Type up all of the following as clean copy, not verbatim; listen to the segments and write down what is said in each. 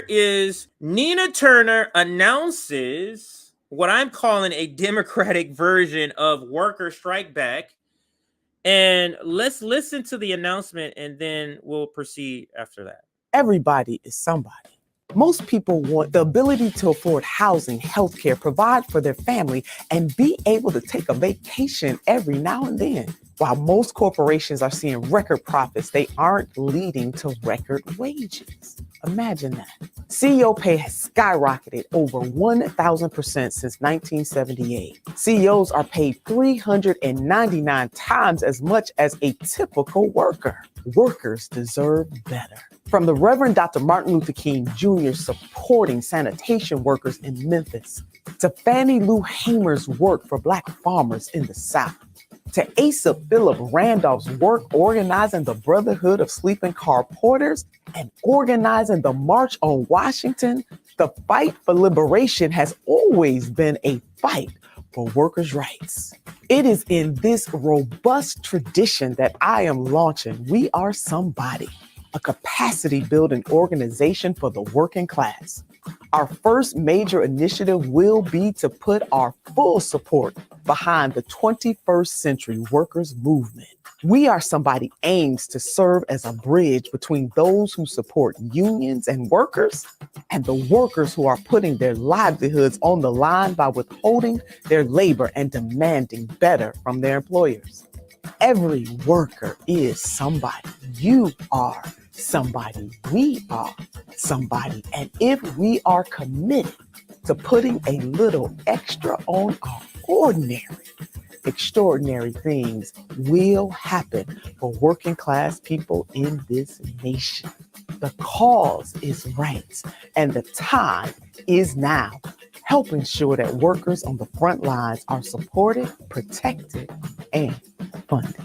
here is Nina Turner announces what I'm calling a Democratic version of worker strike back. And let's listen to the announcement and then we'll proceed after that. Everybody is somebody. Most people want the ability to afford housing, healthcare, provide for their family, and be able to take a vacation every now and then. While most corporations are seeing record profits, they aren't leading to record wages. Imagine that. CEO pay has skyrocketed over 1,000% since 1978. CEOs are paid 399 times as much as a typical worker. Workers deserve better. From the Reverend Dr. Martin Luther King Jr. supporting sanitation workers in Memphis, to Fannie Lou Hamer's work for Black farmers in the South, to Asa Philip Randolph's work organizing the Brotherhood of Sleeping Car Porters and organizing the March on Washington, the fight for liberation has always been a fight for workers' rights. It is in this robust tradition that I am launching We Are Somebody, a capacity-building organization for the working class. Our first major initiative will be to put our full support behind the 21st century workers movement. We Are Somebody aims to serve as a bridge between those who support unions and workers and the workers who are putting their livelihoods on the line by withholding their labor and demanding better from their employers. Every worker is somebody. You are somebody. We are somebody. And if we are committed to putting a little extra on our ordinary, extraordinary things will happen for working class people in this nation. The cause is right, and the time is now. Help ensure that workers on the front lines are supported, protected, and funded.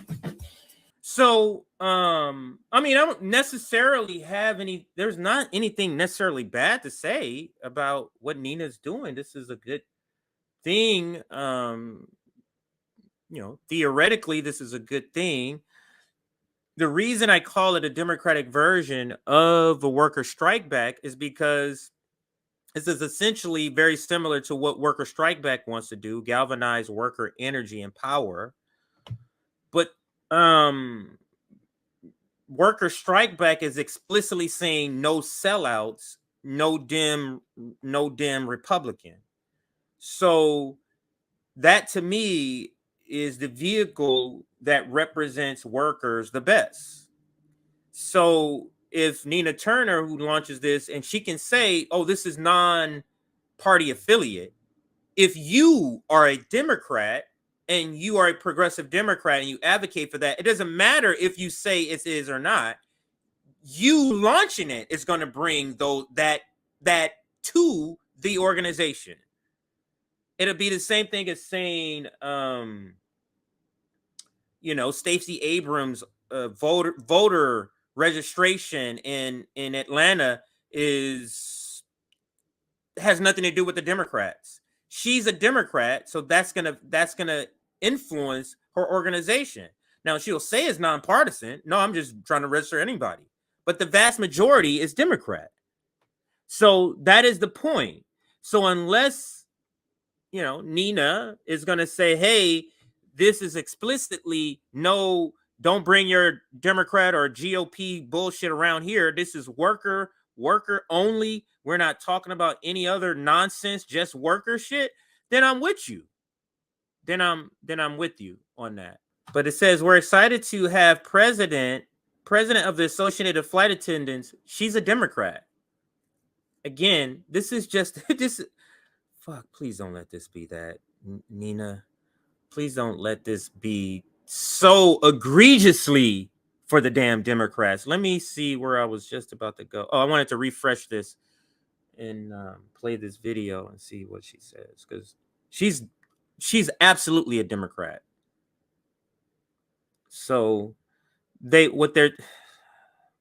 So, I don't necessarily have there's not anything necessarily bad to say about what Nina's doing. This is a good thing. Theoretically, this is a good thing. The reason I call it a Democratic version of a worker strike back is because this is essentially very similar to what worker strike back wants to do, galvanize worker energy and power. But worker strike back is explicitly saying no sellouts, no dim Republican. So that to me is the vehicle that represents workers the best. So if Nina Turner, who launches this, and she can say, oh, this is non-party affiliate. If you are a Democrat and you are a progressive Democrat and you advocate for that, it doesn't matter if you say it is or not. You launching it is going to bring that to the organization. It'll be the same thing as saying, Stacey Abrams' voter registration in Atlanta has nothing to do with the Democrats. She's a Democrat, so that's gonna influence her organization. Now she'll say it's nonpartisan. No, I'm just trying to register anybody. But the vast majority is Democrat. So that is the point. So unless Nina is gonna say, hey, this is explicitly no, don't bring your Democrat or GOP bullshit around here. This is worker only. We're not talking about any other nonsense, just worker shit. Then I'm with you. Then I'm with you on that. But it says we're excited to have president of the Associated Flight Attendants. She's a Democrat. Again, this is just this. Fuck, please don't let this be that, Nina. Please don't let this be so egregiously for the damn Democrats. Let me see where I was just about to go. Oh, I wanted to refresh this and play this video and see what she says, because she's absolutely a Democrat. So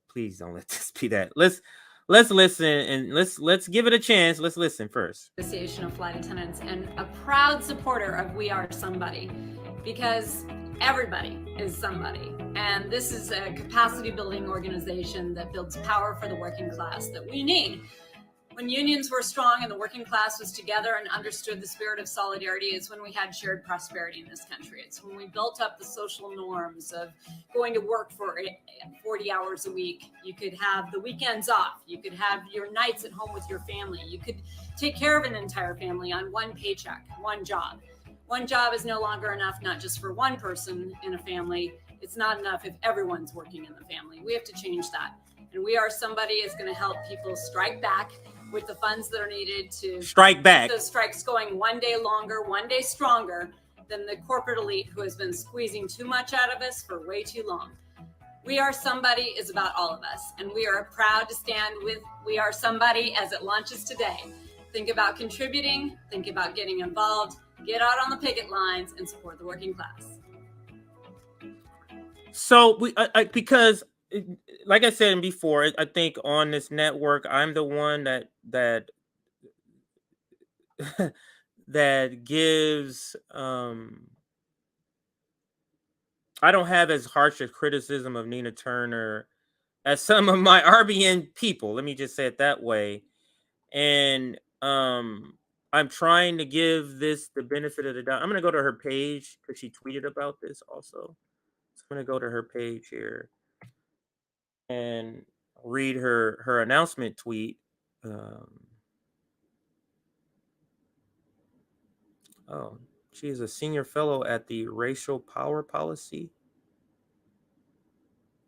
please don't let this be that. Let's listen and let's give it a chance. Let's listen first. Association of Flight Attendants and a proud supporter of We Are Somebody, because everybody is somebody. And this is a capacity building organization that builds power for the working class that we need When unions were strong and the working class was together and understood the spirit of solidarity, it's when we had shared prosperity in this country. It's when we built up the social norms of going to work for 40 hours a week. You could have the weekends off. You could have your nights at home with your family. You could take care of an entire family on one paycheck, one job. One job is no longer enough, not just for one person in a family. It's not enough if everyone's working in the family. We have to change that. And We Are Somebody is going to help people strike back with the funds that are needed to strike back. Those strikes going one day longer, one day stronger than the corporate elite who has been squeezing too much out of us for way too long. We Are Somebody is about all of us, and we are proud to stand with We Are Somebody as it launches today. Think about contributing, think about getting involved, get out on the picket lines and support the working class. So because like I said before, I think on this network, I'm the one that that gives I don't have as harsh a criticism of Nina Turner as some of my RBN people. Let me just say it that way. And I'm trying to give this the benefit of the doubt. I'm going to go to her page because she tweeted about this also. So I'm going to go to her page here and read her announcement tweet. Oh, she is a senior fellow at the Racial Power Policy.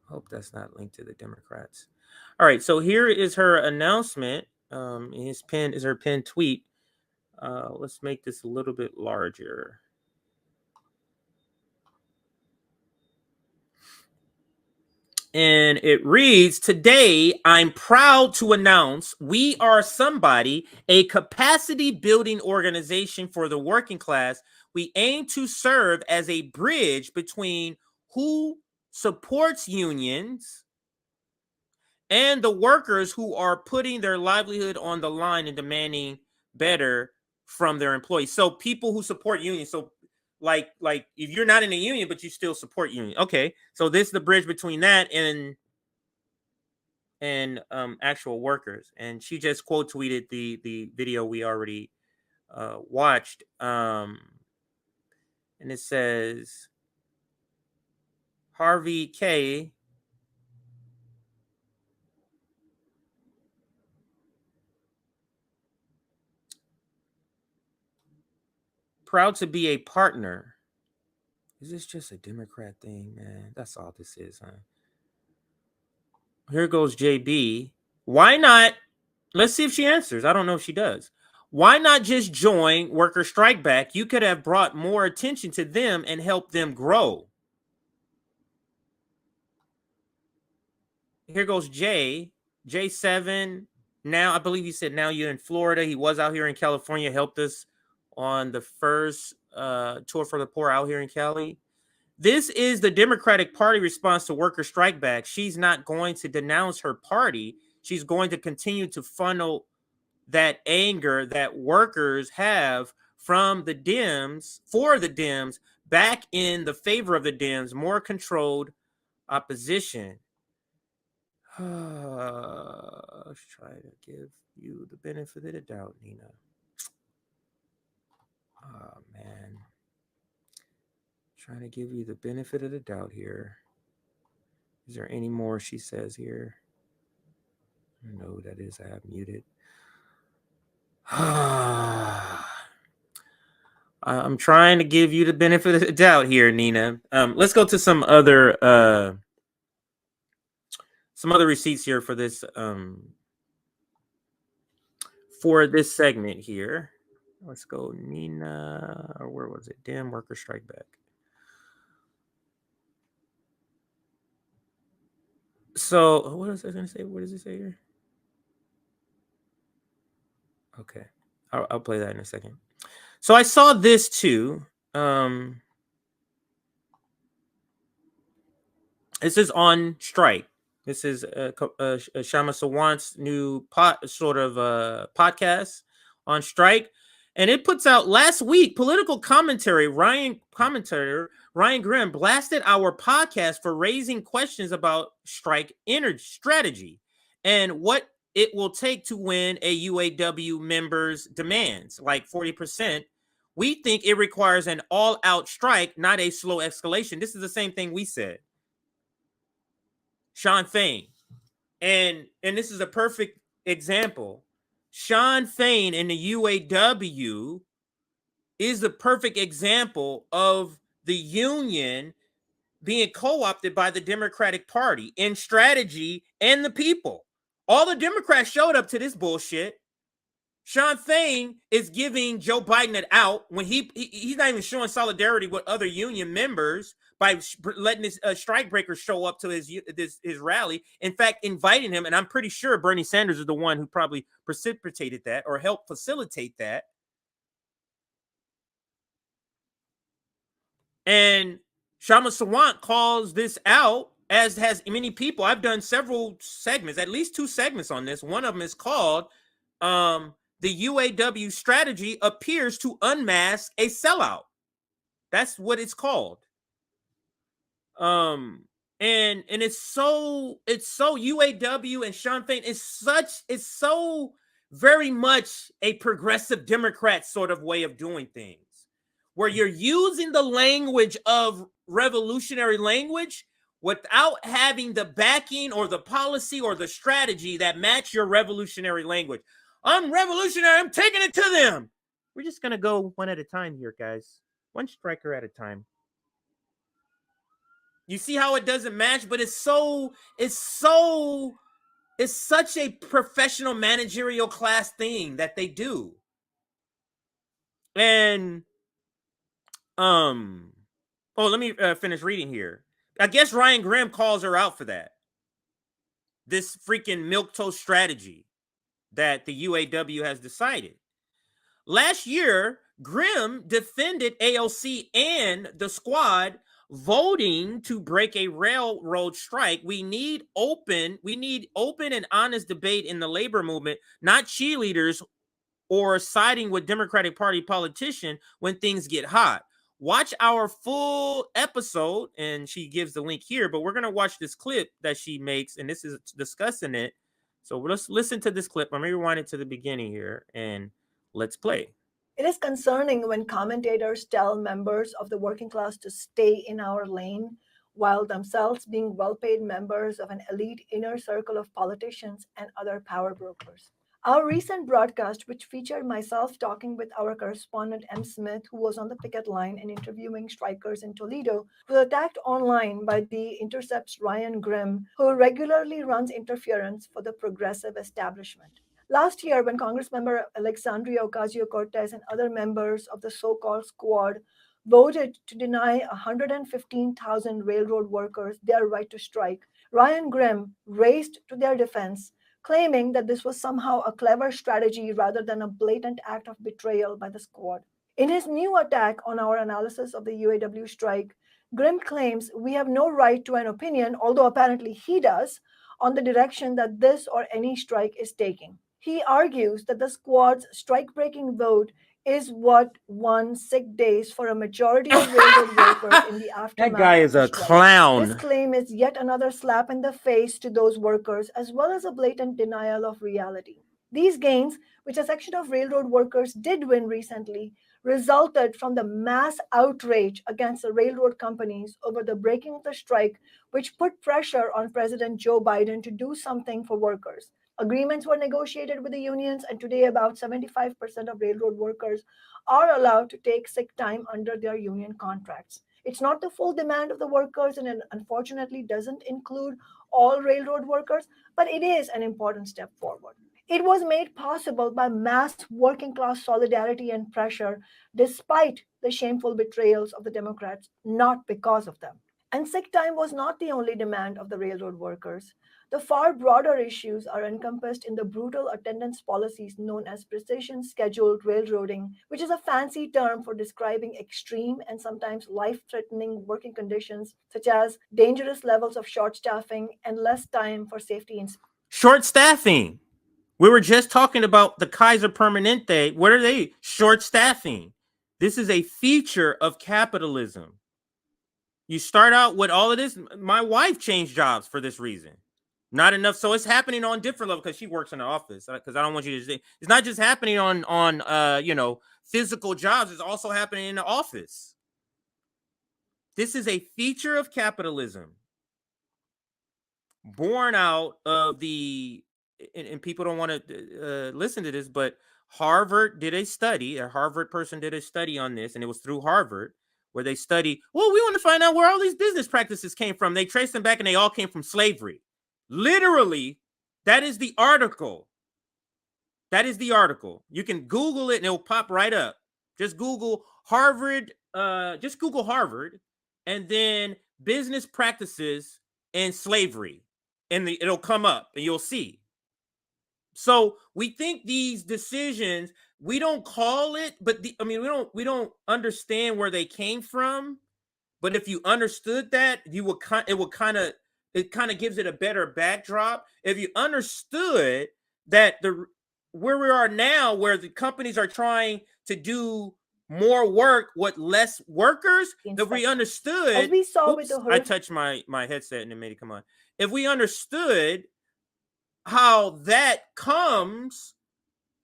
Hope that's not linked to the Democrats. All right, so here is her announcement. His pen is her pinned tweet. Let's make this a little bit larger. And it reads, today, I'm proud to announce We Are Somebody, a capacity building organization for the working class. We aim to serve as a bridge between who supports unions and the workers who are putting their livelihood on the line and demanding better from their employees. So people who support unions. So like if you're not in a union, but you still support union. Okay. So this is the bridge between that and actual workers. And she just quote tweeted the video we already watched. And it says, Harvey K. proud to be a partner. Is this just a Democrat thing, man? That's all this is, huh? Here goes JB. Why not? Let's see if she answers. I don't know if she does. Why not just join Worker Strike Back? You could have brought more attention to them and helped them grow. Here goes J7. Now, I believe he said now you're in Florida. He was out here in California, helped us on the first tour for the poor out here in Cali. This is the Democratic Party response to Worker Strike Back. She's not going to denounce her party. She's going to continue to funnel that anger that workers have from the Dems, for the Dems, back in the favor of the Dems, more controlled opposition. Let's try to give you the benefit of the doubt, Nina. Oh, man. Trying to give you the benefit of the doubt here. Is there any more she says here? I don't know who that is. I have muted. I'm trying to give you the benefit of the doubt here, Nina. Let's go to some other receipts here for this segment here. Let's go, Nina. Or where was it? Damn, Worker Strike Back. So what was I going to say? What does it say here? Okay, I'll play that in a second. So I saw this too. This is on strike. This is Shama Sawant's new podcast on strike. And it puts out last week, political commentary. Ryan Grimm blasted our podcast for raising questions about strike energy strategy and what it will take to win a UAW member's demands, like 40%. We think it requires an all-out strike, not a slow escalation. This is the same thing we said. Sean Fain. And this is a perfect example. Sean Fain in the UAW is the perfect example of the union being co-opted by the Democratic Party in strategy and the people. All the Democrats showed up to this bullshit. Sean Fain is giving Joe Biden an out when he's not even showing solidarity with other union members by letting his strikebreakers show up to his rally. In fact, inviting him, and I'm pretty sure Bernie Sanders is the one who probably precipitated that or helped facilitate that. And Shama Sawant calls this out, as has many people. I've done several segments, at least 2 segments on this. One of them is called the UAW strategy appears to unmask a sellout. That's what it's called. And it's so UAW and Sean Fain is so very much a progressive Democrat sort of way of doing things, where you're using the language of revolutionary language without having the backing or the policy or the strategy that match your revolutionary language. I'm revolutionary. I'm taking it to them. We're just going to go one at a time here, guys. One striker at a time. You see how it doesn't match, but it's such a professional managerial class thing that they do. And let me finish reading here. I guess Ryan Grimm calls her out for that. This freaking milquetoast strategy that the UAW has decided. Last year, Grimm defended AOC and the squad voting to break a railroad strike. We need open and honest debate in the labor movement, not cheerleaders or siding with Democratic Party politician when things get hot. Watch our full episode, and she gives the link here, but we're going to watch this clip that she makes, and this is discussing it. So let's listen to this clip. Let me rewind it to the beginning here, and let's play. It is concerning when commentators tell members of the working class to stay in our lane, while themselves being well-paid members of an elite inner circle of politicians and other power brokers. Our recent broadcast, which featured myself talking with our correspondent M. Smith, who was on the picket line and interviewing strikers in Toledo, was attacked online by The Intercept's Ryan Grimm, who regularly runs interference for the progressive establishment. Last year, when Congressmember Alexandria Ocasio-Cortez and other members of the so-called squad voted to deny 115,000 railroad workers their right to strike, Ryan Grimm raced to their defense, claiming that this was somehow a clever strategy rather than a blatant act of betrayal by the squad. In his new attack on our analysis of the UAW strike, Grimm claims we have no right to an opinion, although apparently he does, on the direction that this or any strike is taking. He argues that the squad's strike-breaking vote is what won sick days for a majority of railroad workers in the aftermath. That guy is a clown. This claim is yet another slap in the face to those workers, as well as a blatant denial of reality. These gains, which a section of railroad workers did win recently, resulted from the mass outrage against the railroad companies over the breaking of the strike, which put pressure on President Joe Biden to do something for workers. Agreements were negotiated with the unions, and today about 75% of railroad workers are allowed to take sick time under their union contracts. It's not the full demand of the workers, and it unfortunately doesn't include all railroad workers, but it is an important step forward. It was made possible by mass working class solidarity and pressure, despite the shameful betrayals of the Democrats, not because of them. And sick time was not the only demand of the railroad workers. The far broader issues are encompassed in the brutal attendance policies known as precision scheduled railroading, which is a fancy term for describing extreme and sometimes life-threatening working conditions, such as dangerous levels of short staffing and less time for safety inspections. Short staffing. We were just talking about the Kaiser Permanente. What are they? Short staffing. This is a feature of capitalism. You start out with all of this. My wife changed jobs for this reason. Not enough. So it's happening on different levels because she works in the office. Because I don't want you to say it's not just happening on you know, physical jobs. It's also happening in the office. This is a feature of capitalism, born out of the, and people don't want to listen to this, but Harvard did a study. A Harvard person did a study on this, and it was through Harvard, where they study. Well, we want to find out where all these business practices came from. They traced them back, and they all came from slavery. Literally, that is the article. That is the article. You can Google it, and it'll pop right up. Just Google Harvard. Just Google Harvard, and then business practices and slavery, and it'll come up, and you'll see. So we think these decisions, we don't call it, but I mean, we don't understand where they came from. But if you understood that, it kind of gives it a better backdrop. If you understood that where we are now, where the companies are trying to do more work with less workers, if we understood, as we saw with the I touched my headset and it made it come on. If we understood how that comes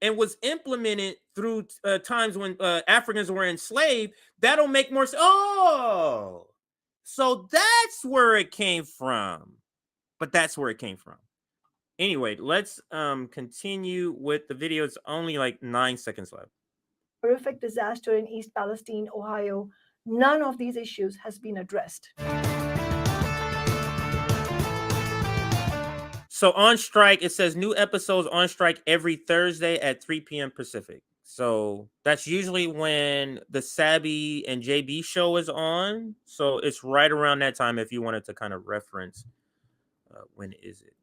and was implemented through times when Africans were enslaved, that'll make more sense. Oh, so that's where it came from. But that's where it came from. Anyway, let's continue with the video. It's only like 9 seconds left. Horrific disaster in East Palestine, Ohio, none of these issues has been addressed. So on strike, it says new episodes on strike every Thursday at 3 p.m. Pacific. So that's usually when the Sabby and JB show is on. So it's right around that time if you wanted to kind of reference when is it.